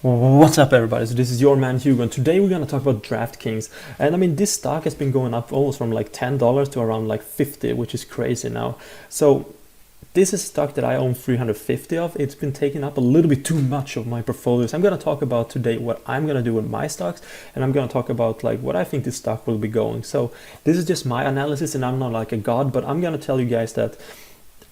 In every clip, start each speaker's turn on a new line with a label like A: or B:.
A: What's up, everybody? So this is your man Hugo, and today we're gonna talk about Draftkings. And I mean, this stock has been going up almost from like $10 to around like 50, which is crazy now. So this is stock that I own 350 of. It's been taking up a little bit too much of my portfolios. I'm gonna talk about today what I'm gonna do with my stocks, and I'm gonna talk about like what I think this stock will be going. So this is just my analysis, and I'm not like a god, but I'm gonna tell you guys that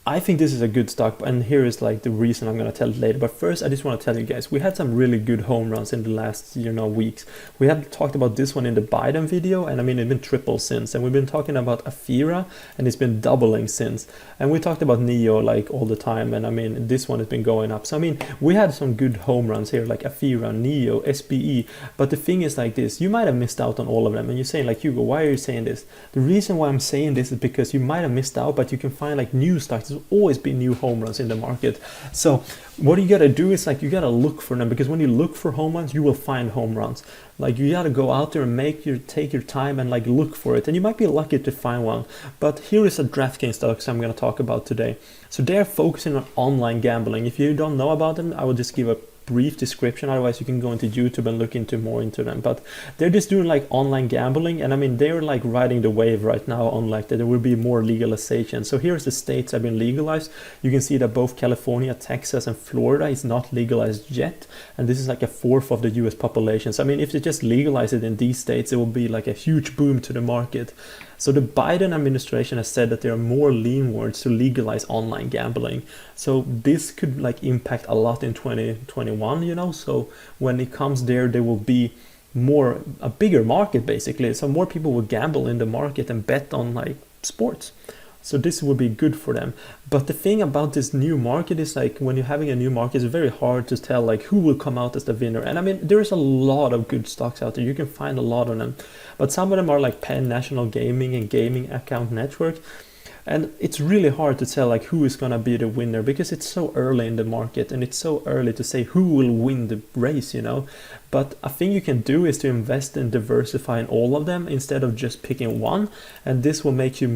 A: I think this is a good stock, and here is like the reason. I'm gonna tell it later. But first, I just want to tell you guys, we had some really good home runs in the last weeks. We had talked about this one in the Biden video, and I mean it's been triple since. And we've been talking about Afira, and it's been doubling since. And we talked about Neo like all the time, and I mean this one has been going up. So I mean we had some good home runs here like Afira, Neo, SBE. But the thing is like this: you might have missed out on all of them, and you're saying like, Hugo, why are you saying this? The reason why I'm saying this is because you might have missed out, but you can find like new stocks. There's always been new home runs in the market. So what you gotta do is like you gotta look for them, because when you look for home runs, you will find home runs. Like you gotta go out there and take your time and like look for it, and you might be lucky to find one. But here is a DraftKings stock I'm gonna talk about today. So they're focusing on online gambling. If you don't know about them, I will just give a brief description, otherwise you can go into YouTube and look into more into them. But they're just doing like online gambling, and I mean they're like riding the wave right now on like that there will be more legalization. So here's the states have been legalized. You can see that both California, Texas and Florida is not legalized yet, and this is like a fourth of the US population. So I mean if they just legalize it in these states, it will be like a huge boom to the market. So the Biden administration has said that there are more leanwards to legalize online gambling. So this could like impact a lot in 2021, So when it comes there will be a bigger market basically. So more people will gamble in the market and bet on like sports. So this would be good for them. But the thing about this new market is like when you're having a new market, it's very hard to tell like who will come out as the winner. And I mean, there's a lot of good stocks out there. You can find a lot of them. But some of them are like Penn National Gaming and Gaming Account Network. And it's really hard to tell like who is going to be the winner, because it's so early in the market and it's so early to say who will win the race, But a thing you can do is to invest and diversify in all of them instead of just picking one. And this will make you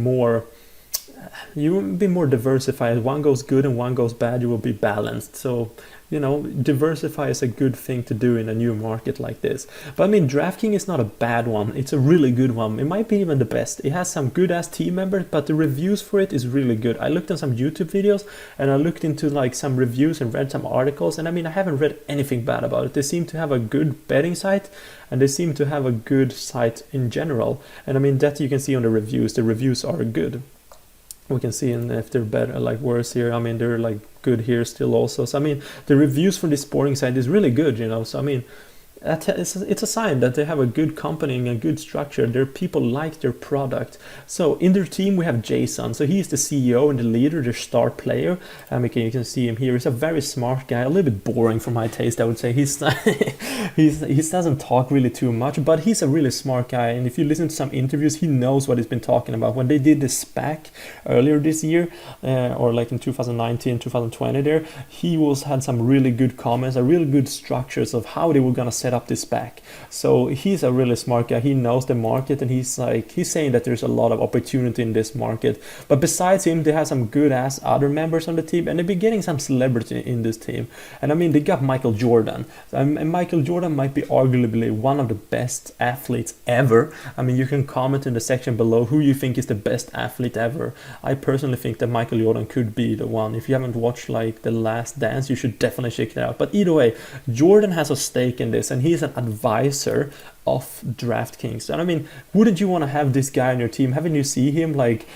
A: will be more diversified. One goes good and one goes bad, you will be balanced. So diversify is a good thing to do in a new market like this. But I mean, DraftKings is not a bad one. It's a really good one. It might be even the best. It has some good ass team members, but the reviews for it is really good. I looked on some YouTube videos and I looked into like some reviews and read some articles, and I mean I haven't read anything bad about it. They seem to have a good betting site, and they seem to have a good site in general. And I mean that you can see on the reviews. The reviews are good. We can see if they're better, like worse here. I mean, they're like good here still also. So I mean, the reviews for this sporting site is really good, So I mean, it's a sign that they have a good company and a good structure. Their people like their product. So in their team we have Jason. So he's the CEO and the leader, their star player. You can see him here. He's a very smart guy, a little bit boring for my taste, I would say. He doesn't talk really too much, but he's a really smart guy. And if you listen to some interviews, he knows what he's been talking about. When they did the SPAC earlier this year, or like in 2019, 2020 there, he had some really good comments, really good structures of how they were gonna set up this SPAC. So he's a really smart guy. He knows the market, and he's saying that there's a lot of opportunity in this market. But besides him, they have some good ass other members on the team, and they've been getting some celebrity in this team. And I mean, they got Michael Jordan, and Michael Jordan might be arguably one of the best athletes ever. I mean, you can comment in the section below who you think is the best athlete ever. I personally think that Michael Jordan could be the one. If you haven't watched like The Last Dance, you should definitely check it out. But either way, Jordan has a stake in this, and he's an advisor of DraftKings. And I mean, wouldn't you want to have this guy on your team? Haven't you see him like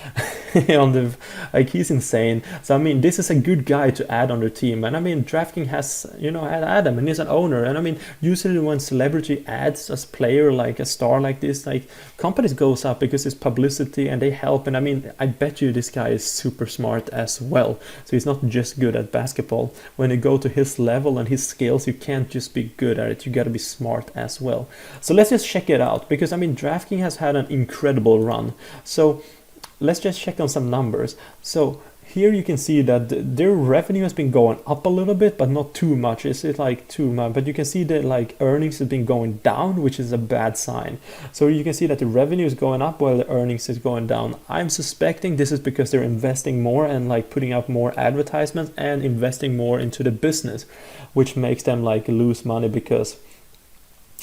A: he's insane. So I mean, this is a good guy to add on the team. And I mean, DraftKings has had Adam, and he's an owner. And I mean, usually when celebrity adds a player like a star like this, like companies goes up because it's publicity and they help. And I mean, I bet you this guy is super smart as well. So he's not just good at basketball. When you go to his level and his skills, you can't just be good at it. You got to be smart as well. So let's just check it out, because I mean, DraftKings has had an incredible run. So let's just check on some numbers. So here you can see that their revenue has been going up a little bit, but not too much. Is it like too much? But you can see that like earnings have been going down, which is a bad sign. So you can see that the revenue is going up while the earnings is going down. I'm suspecting this is because they're investing more and like putting out more advertisements and investing more into the business, which makes them like lose money because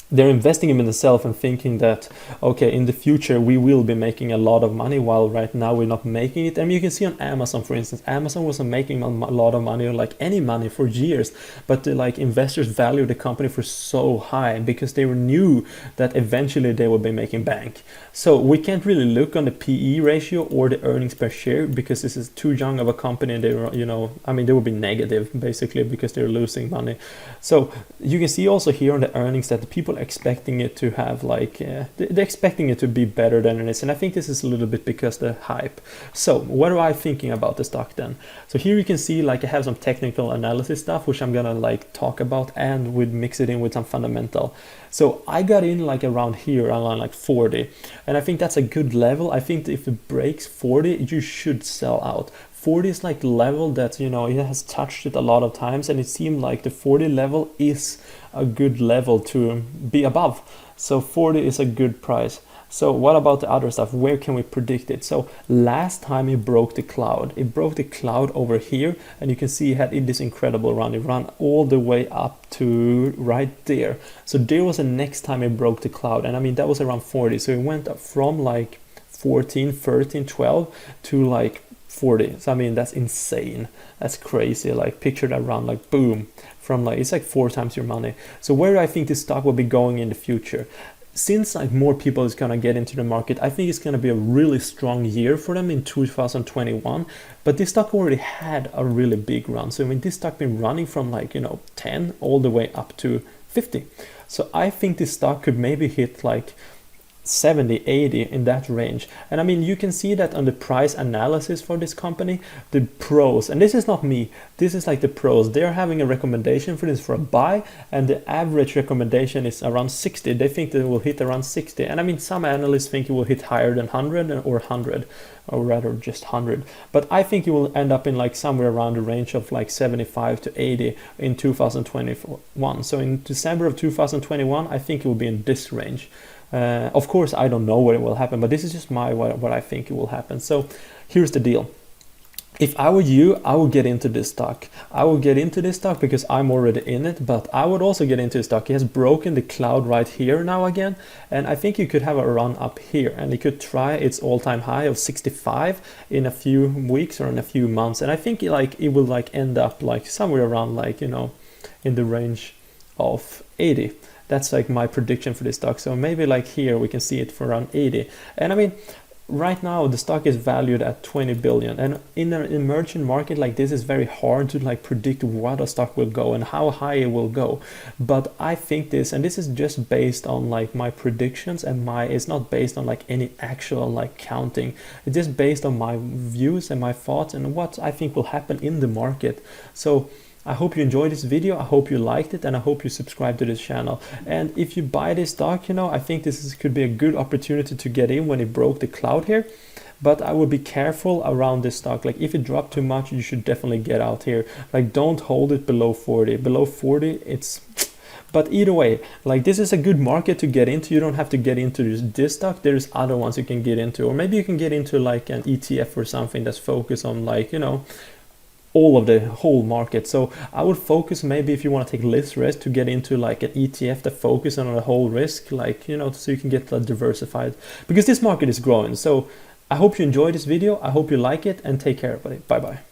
A: they're investing in themselves and thinking that, okay, in the future we will be making a lot of money, while right now we're not making it. I mean, you can see on Amazon, for instance, Amazon wasn't making a lot of money or like any money for years, but the like investors valued the company for so high because they knew that eventually they would be making bank. So we can't really look on the PE ratio or the earnings per share because this is too young of a company, and they were, you know, I mean, they would be negative basically because they're losing money. So you can see also here on the earnings that the people expecting it to have like they're expecting it to be better than it is, and I think this is a little bit because the hype. So what am I thinking about the stock then? So here you can see like I have some technical analysis stuff which I'm gonna like talk about, and would mix it in with some fundamental. So I got in like around here, around like 40, and I think that's a good level. I think if it breaks 40 you should sell out. 40 is like level that, you know, it has touched it a lot of times, and it seemed like the 40 level is a good level to be above. So 40 is a good price. So what about the other stuff? Where can we predict it? So last time it broke the cloud. It broke the cloud over here, and you can see it had this incredible run. It ran all the way up to right there. So there was the next time it broke the cloud, and I mean that was around 40. So it went up from like 14, 13, 12 to like 40. So I mean that's insane. That's crazy. Like picture that run, like boom, from like it's like 4 times your money. So where do I think this stock will be going in the future? Since like more people is gonna get into the market, I think it's gonna be a really strong year for them in 2021. But this stock already had a really big run. So I mean this stock been running from like, you know, 10 all the way up to 50. So I think this stock could maybe hit like 70, 80 in that range. And I mean you can see that on the price analysis for this company, the pros, and this is not me, this is like the pros, they're having a recommendation for this for a buy, and the average recommendation is around 60. They think that it will hit around 60, and I mean some analysts think it will hit higher than 100 or 100, or rather just 100, but I think it will end up in like somewhere around the range of like 75 to 80 in 2021. So in December of 2021 I think it will be in this range. Of course I don't know what it will happen, but this is just what I think it will happen. So here's the deal. If I were you, I would get into this stock. I would get into this stock because I'm already in it, but I would also get into the stock. It has broken the cloud right here now again, and I think you could have a run up here, and it could try its all-time high of 65 in a few weeks or in a few months, and I think like it will like end up like somewhere around like, you know, in the range of 80. That's like my prediction for this stock. So maybe like here we can see it for around 80. And I mean, right now the stock is valued at 20 billion. And in an emerging market like this, it's very hard to like predict what a stock will go and how high it will go. But I think this, and this is just based on like my predictions, and it's not based on like any actual like counting. It's just based on my views and my thoughts and what I think will happen in the market. So I hope you enjoyed this video, I hope you liked it, and I hope you subscribe to this channel. And if you buy this stock, you know, I think could be a good opportunity to get in when it broke the cloud here. But I would be careful around this stock. Like if it dropped too much, you should definitely get out here. Like don't hold it below 40. Below 40, it's... But either way, like this is a good market to get into. You don't have to get into this stock. There's other ones you can get into. Or maybe you can get into like an ETF or something that's focused on like, you know, all of the whole market. So I would focus, maybe if you want to take less risk, to get into like an ETF that focuses on the whole risk, like, you know, so you can get diversified, because this market is growing. So I hope you enjoyed this video. I hope you like it, and take care, everybody. Bye bye.